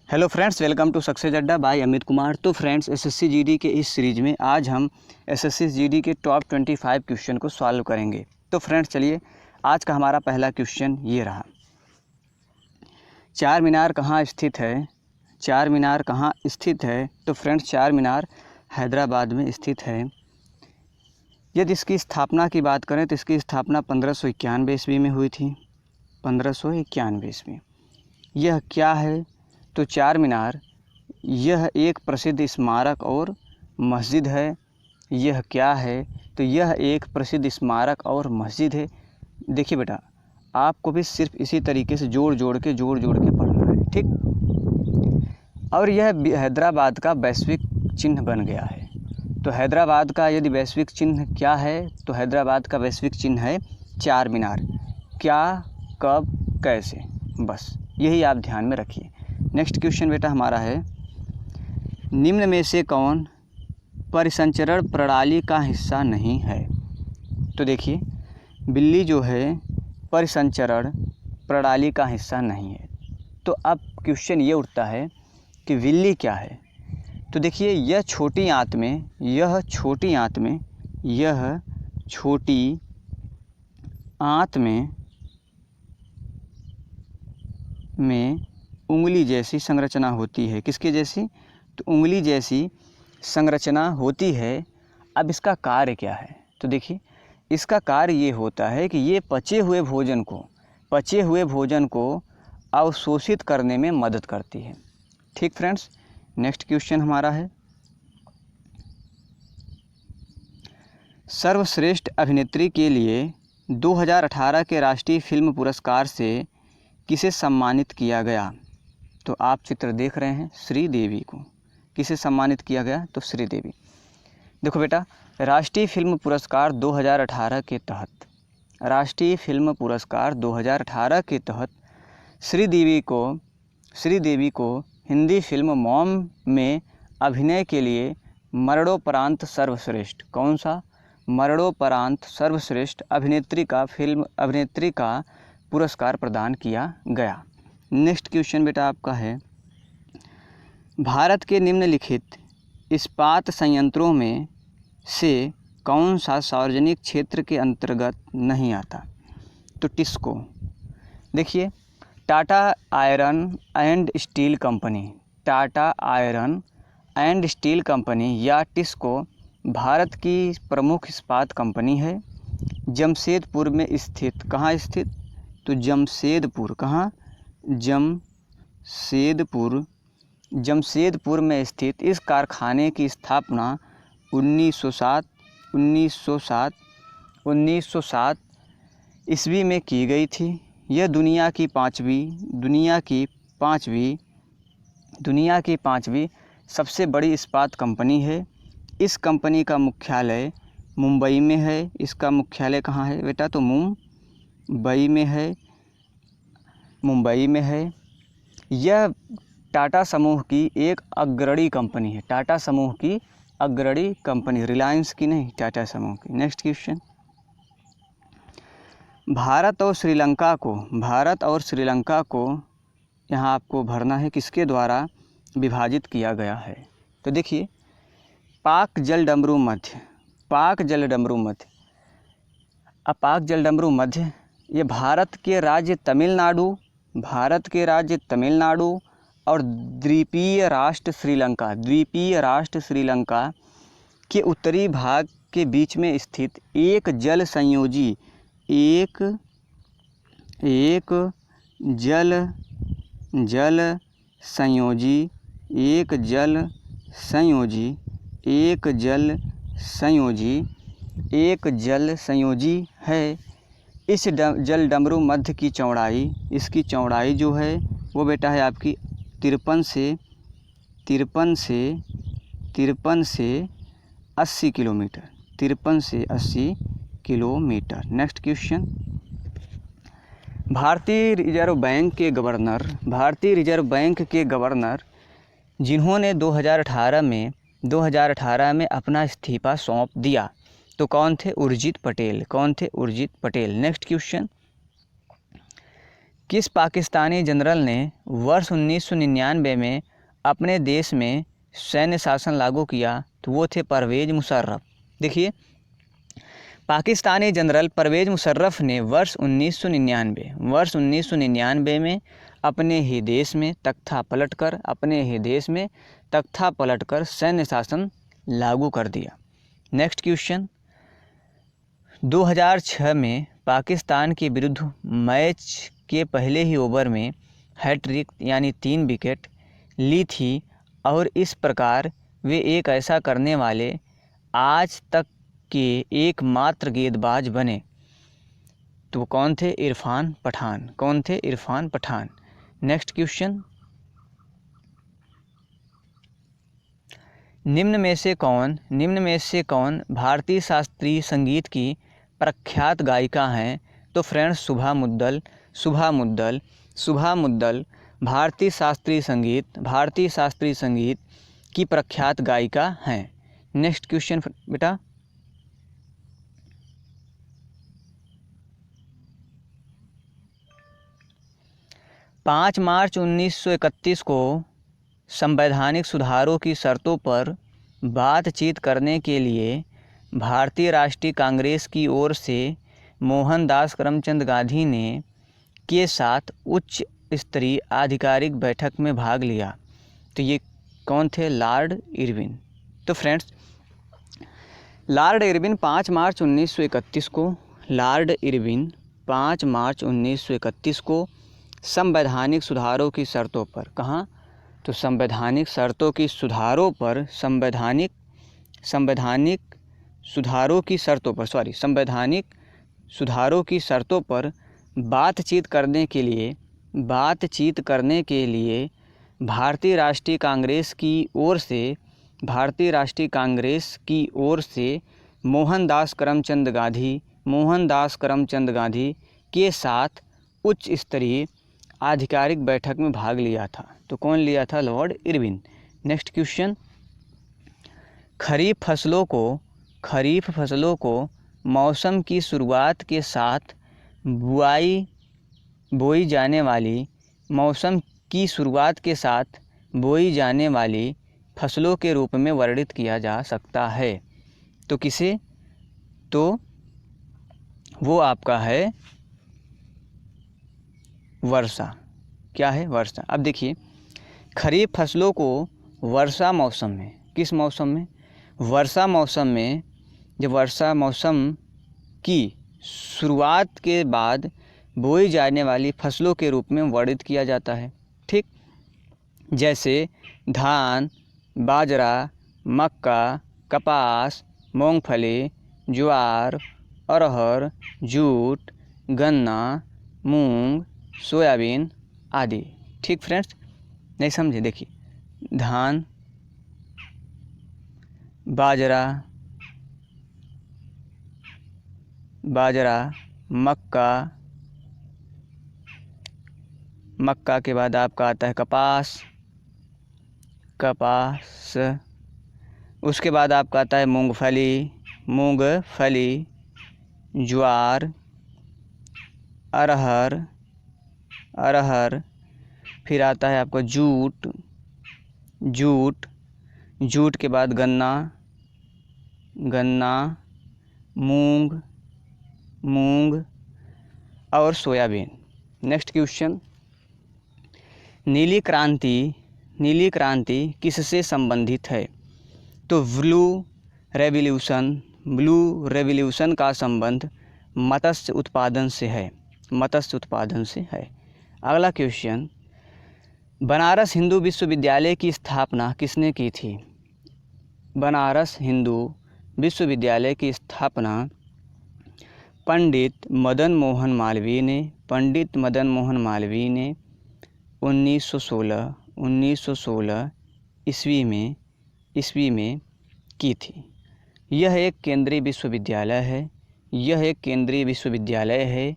Hello friends, welcome to success Adda by Amit Kumar. तो friends, SSC GD के इस सीरीज में आज हम एसएससी जीडी के टॉप 25 क्वेश्चन को सॉल्व करेंगे। तो फ्रेंड्स चलिए, आज का हमारा पहला क्वेश्चन ये रहा। चार मीनार कहाँ स्थित है? चार मीनार कहाँ स्थित है? तो फ्रेंड्स, चार मीनार हैदराबाद में स्थित है। यदि इसकी स्थापना की बात करें तो इसकी स्थापना 1591 ईस्वी में हुई थी। 1591 ईस्वी। यह क्या है? तो चार मीनार यह एक प्रसिद्ध स्मारक और मस्जिद है। यह क्या है? तो यह एक प्रसिद्ध स्मारक और मस्जिद है। देखिए बेटा, आपको भी सिर्फ इसी तरीके से जोड़ जोड़ के पढ़ना है, ठीक। और यह हैदराबाद का वैश्विक चिन्ह बन गया है। तो हैदराबाद का यदि वैश्विक चिन्ह क्या है, तो हैदराबाद का वैश्विक चिन्ह है चार मीनार। क्या, कब, कैसे, बस यही आप ध्यान में रखिए। नेक्स्ट क्वेश्चन बेटा हमारा है, निम्न में से कौन परिसंचरण प्रणाली का हिस्सा नहीं है? तो देखिए, बिल्ली जो है परिसंचरण प्रणाली का हिस्सा नहीं है। तो अब क्वेश्चन ये उठता है कि बिल्ली क्या है? तो देखिए, यह छोटी आंत में उंगली जैसी संरचना होती है। किसके जैसी? तो उंगली जैसी संरचना होती है। अब इसका कार्य क्या है? तो देखिए, इसका कार्य ये होता है कि ये पचे हुए भोजन को अवशोषित करने में मदद करती है। ठीक फ्रेंड्स, नेक्स्ट क्वेश्चन हमारा है, सर्वश्रेष्ठ अभिनेत्री के लिए 2018 के राष्ट्रीय फिल्म पुरस्कार से किसे सम्मानित किया गया? तो आप चित्र देख रहे हैं, श्रीदेवी को किसे सम्मानित किया गया? तो श्रीदेवी। देखो बेटा, राष्ट्रीय फिल्म पुरस्कार 2018 के तहत श्रीदेवी को हिंदी फिल्म मॉम में अभिनय के लिए मरणोपरांत सर्वश्रेष्ठ अभिनेत्री का पुरस्कार प्रदान किया गया। नेक्स्ट क्वेश्चन बेटा आपका है, भारत के निम्नलिखित इस्पात संयंत्रों में से कौन सा सार्वजनिक क्षेत्र के अंतर्गत नहीं आता? तो टिस्को। देखिए, Tata iron and steel company या टिस्को भारत की प्रमुख इस्पात कंपनी है। जमशेदपुर में स्थित, कहाँ स्थित? तो जमशेदपुर। कहाँ? जमशेदपुर में स्थित इस कारखाने की स्थापना 1907 ईस्वी में की गई थी। यह दुनिया की पांचवी सबसे बड़ी इस्पात कंपनी है। इस कंपनी का मुख्यालय मुंबई में है। इसका मुख्यालय कहाँ है बेटा? तो मुंबई में है। यह टाटा समूह की एक अग्रणी कंपनी है। टाटा समूह की अग्रणी कंपनी, रिलायंस की नहीं, टाटा समूह की। नेक्स्ट क्वेश्चन, भारत और श्रीलंका को यहाँ आपको भरना है, किसके द्वारा विभाजित किया गया है? तो देखिए, पाक जलडमरू मध्य ये भारत के राज्य तमिलनाडु और द्वीपीय राष्ट्र श्रीलंका के उत्तरी भाग के बीच में स्थित एक जल संयोजी है। इस जलडमरू मध्य की चौड़ाई जो है वो बेटा है आपकी 53 से 80 किलोमीटर। नेक्स्ट क्वेश्चन, भारतीय रिजर्व बैंक के गवर्नर जिन्होंने 2018 में अपना इस्तीफा सौंप दिया, तो कौन थे? उर्जित पटेल। नेक्स्ट क्वेश्चन, किस पाकिस्तानी जनरल ने वर्ष 1999 में अपने देश में सैन्य शासन लागू किया? तो वो थे परवेज़ मुशर्रफ। देखिए, पाकिस्तानी जनरल परवेज़ मुशर्रफ ने वर्ष 1999 में अपने ही देश में तख्ता पलटकर सैन्य शासन लागू कर दिया। नेक्स्ट क्वेश्चन, 2006 में पाकिस्तान के विरुद्ध मैच के पहले ही ओवर में हैट्रिक यानी 3 विकेट ली थी और इस प्रकार वे एक ऐसा करने वाले आज तक के एकमात्र गेंदबाज बने। तो कौन थे? इरफान पठान। नेक्स्ट क्वेश्चन, निम्न में से कौन भारतीय शास्त्रीय संगीत की प्रख्यात गायिका हैं? तो फ्रेंड्स, शुभा मुद्दल भारतीय शास्त्रीय संगीत की प्रख्यात गायिका हैं। नेक्स्ट क्वेश्चन बेटा, पाँच मार्च 1931 को संवैधानिक सुधारों की शर्तों पर बातचीत करने के लिए भारतीय राष्ट्रीय कांग्रेस की ओर से मोहनदास करमचंद गांधी ने के साथ उच्च स्तरीय आधिकारिक बैठक में भाग लिया। तो ये कौन थे? Lord Irwin. तो फ्रेंड्स, लॉर्ड इरविन 5 मार्च 1931 को संवैधानिक सुधारों की शर्तों पर, कहाँ? तो संवैधानिक सुधारों की शर्तों पर बातचीत करने के लिए भारतीय राष्ट्रीय कांग्रेस की ओर से मोहनदास करमचंद गांधी के साथ उच्च स्तरीय आधिकारिक बैठक में भाग लिया था। तो कौन लिया था? Lord Irwin. नेक्स्ट क्वेश्चन, खरीफ फसलों को मौसम की शुरुआत के साथ बोई जाने वाली फसलों के रूप में वर्णित किया जा सकता है। तो किसे? तो वो आपका है वर्षा। क्या है? वर्षा। अब देखिए, खरीफ फसलों को वर्षा मौसम में, किस मौसम में? वर्षा मौसम में, जब वर्षा मौसम की शुरुआत के बाद बोई जाने वाली फसलों के रूप में वर्णित किया जाता है। ठीक, जैसे धान, बाजरा, मक्का, कपास, मूंगफली, ज्वार, अरहर, जूट, गन्ना, मूंग, सोयाबीन आदि। ठीक फ्रेंड्स, नहीं समझे? देखिए, धान, बाजरा, मक्का के बाद आपका आता है कपास, उसके बाद आपका आता है मूंगफली, ज्वार, अरहर, फिर आता है आपका जूट के बाद गन्ना, मूंग और सोयाबीन। नेक्स्ट क्वेश्चन, नीली क्रांति किससे संबंधित है? तो ब्लू रेवोल्यूशन का संबंध मत्स्य उत्पादन से है। अगला क्वेश्चन, बनारस हिंदू विश्वविद्यालय की स्थापना किसने की थी? बनारस हिंदू विश्वविद्यालय की स्थापना पंडित मदन मोहन मालवीय ने 1916 ईस्वी में की थी। यह एक केंद्रीय विश्वविद्यालय है।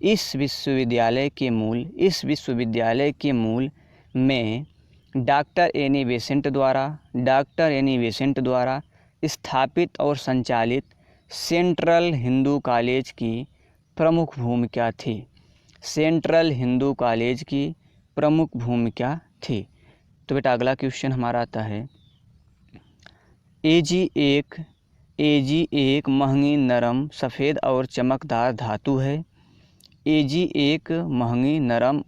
इस विश्वविद्यालय के मूल में डॉक्टर एनी बेसेंट द्वारा स्थापित और संचालित सेंट्रल हिंदू कॉलेज की प्रमुख भूमिका थी। सेंट्रल हिंदू कॉलेज की प्रमुख भूमिका थी। तो बेटा अगला क्वेश्चन हमारा आता है, एजी एक महंगी नरम सफ़ेद और चमकदार धातु है। एजी एक महंगी नरम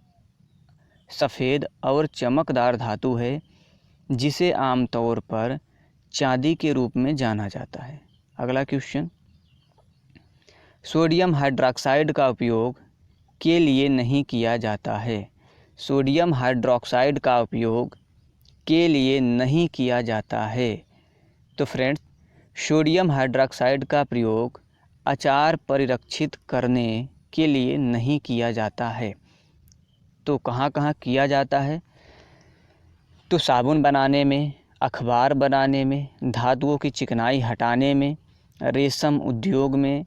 सफ़ेद और चमकदार धातु है जिसे आमतौर पर चांदी के रूप में जाना जाता है। अगला क्वेश्चन, सोडियम हाइड्रॉक्साइड का उपयोग के लिए नहीं किया जाता है। सोडियम हाइड्रॉक्साइड का उपयोग के लिए नहीं किया जाता है। तो फ्रेंड्स, सोडियम हाइड्रॉक्साइड का प्रयोग अचार परिरक्षित करने के लिए नहीं किया जाता है। तो कहाँ कहाँ किया जाता है? तो साबुन बनाने में, अखबार बनाने में, धातुओं की चिकनाई हटाने में, रेशम उद्योग में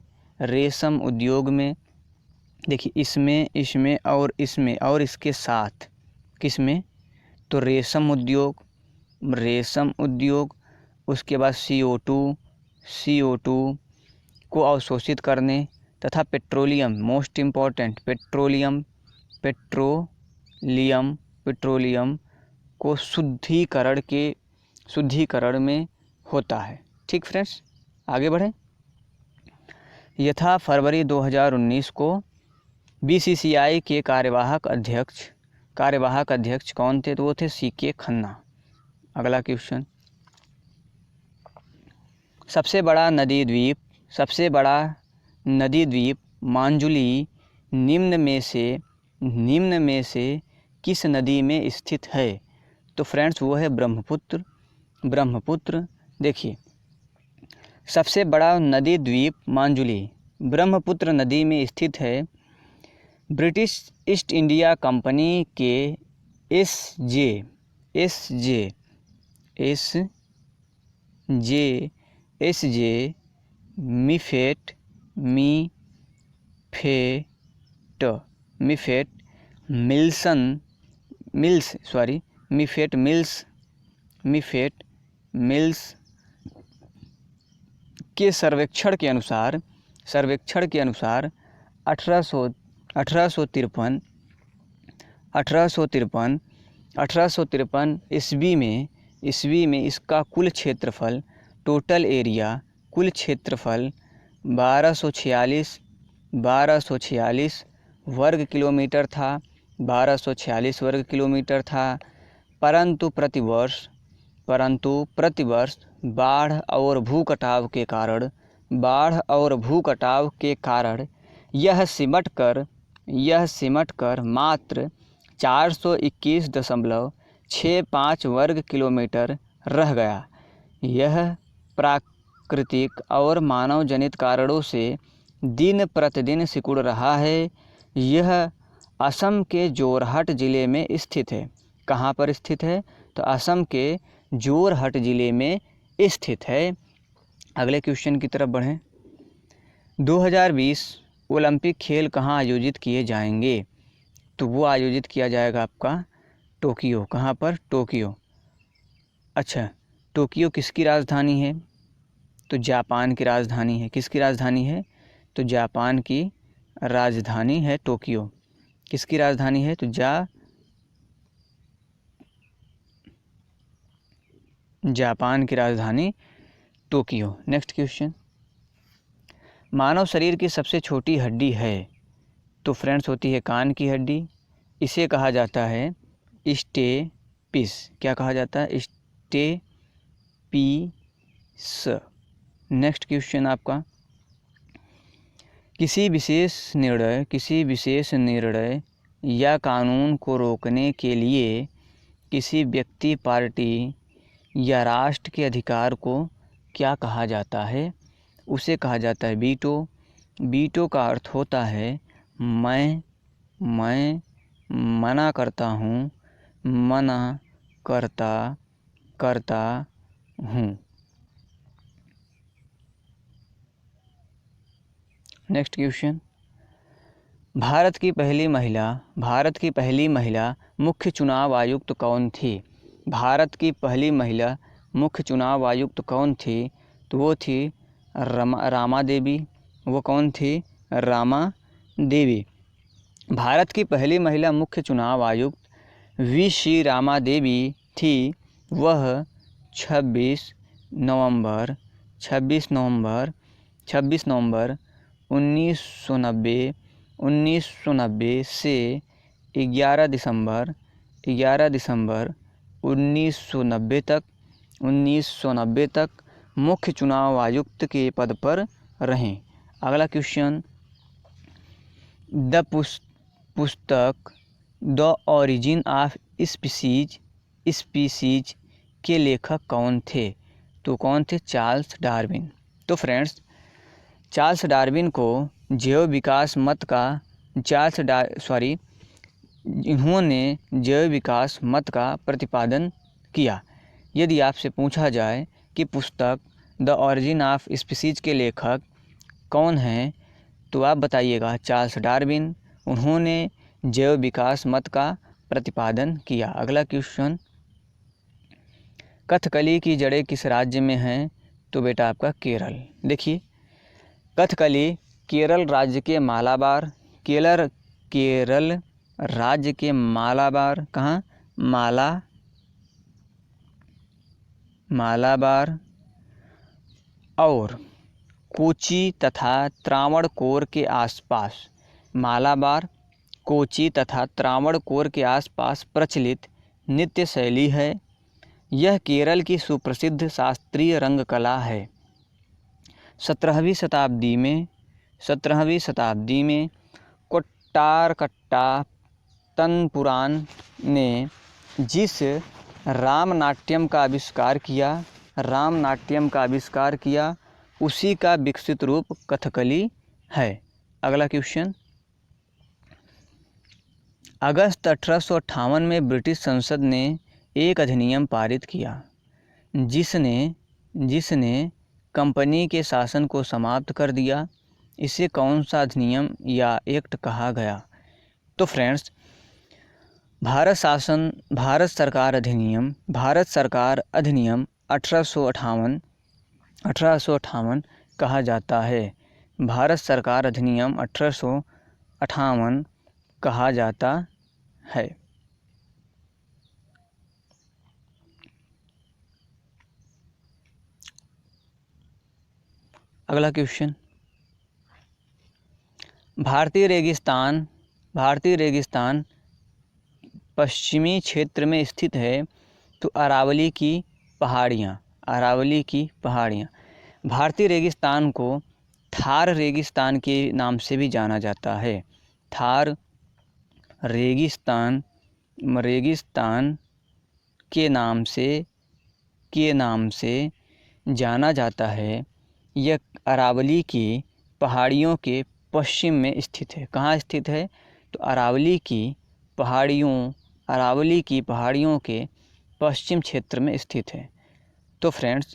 देखिए इसमें और इसके साथ किसमें? तो रेशम उद्योग, उसके बाद CO2 को अवशोषित करने तथा पेट्रोलियम, मोस्ट इम्पॉर्टेंट पेट्रोलियम को शुद्धिकरण में होता है। ठीक फ्रेंड्स, आगे बढ़ें। यथा फरवरी 2019 को BCCI के कार्यवाहक अध्यक्ष कौन थे? तो वो थे CK खन्ना। अगला क्वेश्चन, सबसे बड़ा नदी द्वीप मांजुली निम्न में से किस नदी में स्थित है? तो फ्रेंड्स वो है ब्रह्मपुत्र। देखिए, सबसे बड़ा नदी द्वीप मांजुली ब्रह्मपुत्र नदी में स्थित है। ब्रिटिश ईस्ट इंडिया कंपनी के एस जे मिफेट मिल्स के सर्वेक्षण के अनुसार 1853 ईस्वी में इसका कुल क्षेत्रफल 1246 वर्ग किलोमीटर था। 1246 वर्ग किलोमीटर था, परंतु प्रतिवर्ष बाढ़ और भूकटाव के कारण यह सिमट कर मात्र 421.65 वर्ग किलोमीटर रह गया। यह प्राकृतिक और मानव जनित कारणों से दिन प्रतिदिन सिकुड़ रहा है। यह असम के जोरहट ज़िले में स्थित है। कहाँ पर स्थित है? तो असम के जोरहट ज़िले में स्थित है। अगले क्वेश्चन की तरफ बढ़ें। 2020 ओलंपिक खेल कहाँ आयोजित किए जाएंगे? तो वो आयोजित किया जाएगा आपका टोक्यो। कहाँ पर? टोक्यो। अच्छा, टोक्यो किसकी राजधानी है? तो जापान की राजधानी है। किसकी राजधानी है? तो जापान की राजधानी है टोक्यो। किसकी राजधानी है? तो जापान की राजधानी टोक्यो। नेक्स्ट क्वेश्चन, मानव शरीर की सबसे छोटी हड्डी है? तो फ्रेंड्स होती है कान की हड्डी। इसे कहा जाता है स्टेपिस। क्या कहा जाता है? स्टेपिस। नेक्स्ट क्वेश्चन आपका, किसी विशेष निर्णय या कानून को रोकने के लिए किसी व्यक्ति, पार्टी या राष्ट्र के अधिकार को क्या कहा जाता है? उसे कहा जाता है वीटो। वीटो का अर्थ होता है मैं मना करता हूँ। नेक्स्ट क्वेश्चन, भारत की पहली महिला मुख्य चुनाव आयुक्त कौन थी? भारत की पहली महिला मुख्य चुनाव आयुक्त कौन थी? तो वो थी रामा देवी। वो कौन थी? रामा देवी। भारत की पहली महिला मुख्य चुनाव आयुक्त वी श्री रामा देवी थी। वह 26 नवंबर 1990 से 11 दिसंबर 1990 तक मुख्य चुनाव आयुक्त के पद पर रहें। अगला क्वेश्चन, पुस्तक द ओरिजिन ऑफ स्पीसीज के लेखक कौन थे? तो कौन थे? Charles Darwin. तो फ्रेंड्स, चार्ल्स डार्विन को जैव विकास मत का इन्होंने जैव विकास मत का प्रतिपादन किया। यदि आपसे पूछा जाए कि पुस्तक द ओरिजिन ऑफ स्पीसीज के लेखक कौन हैं, तो आप बताइएगा चार्ल्स डार्विन। उन्होंने जैव विकास मत का प्रतिपादन किया। अगला क्वेश्चन, कथकली की जड़ें किस राज्य में हैं? तो बेटा आपका केरल। देखिए, कथकली केरल राज्य के केरल राज्य के मालाबार, कहाँ? मालाबार और कोची तथा त्रावणकोर के आसपास, मालाबार, कोची तथा त्रावणकोर के आसपास प्रचलित नृत्य शैली है। यह केरल की सुप्रसिद्ध शास्त्रीय रंग कला है। 17वीं शताब्दी में कोट्टारकट्टा तनपुरान ने जिस रामनाट्यम का आविष्कार किया उसी का विकसित रूप कथकली है। अगला क्वेश्चन, अगस्त 1858 में ब्रिटिश संसद ने एक अधिनियम पारित किया जिसने कंपनी के शासन को समाप्त कर दिया। इसे कौन सा अधिनियम या एक्ट कहा गया? तो फ्रेंड्स, भारत सरकार अधिनियम 1858 कहा जाता है। भारत सरकार अधिनियम 1858 कहा जाता है। अगला क्वेश्चन, भारतीय रेगिस्तान पश्चिमी क्षेत्र में स्थित है। तो अरावली की पहाड़ियाँ। भारतीय रेगिस्तान को थार रेगिस्तान के नाम से भी जाना जाता है। थार रेगिस्तान के नाम से जाना जाता है। यह अरावली की पहाड़ियों के पश्चिम में स्थित है। कहाँ स्थित है? तो अरावली की पहाड़ियों के पश्चिम क्षेत्र में स्थित है। तो फ्रेंड्स,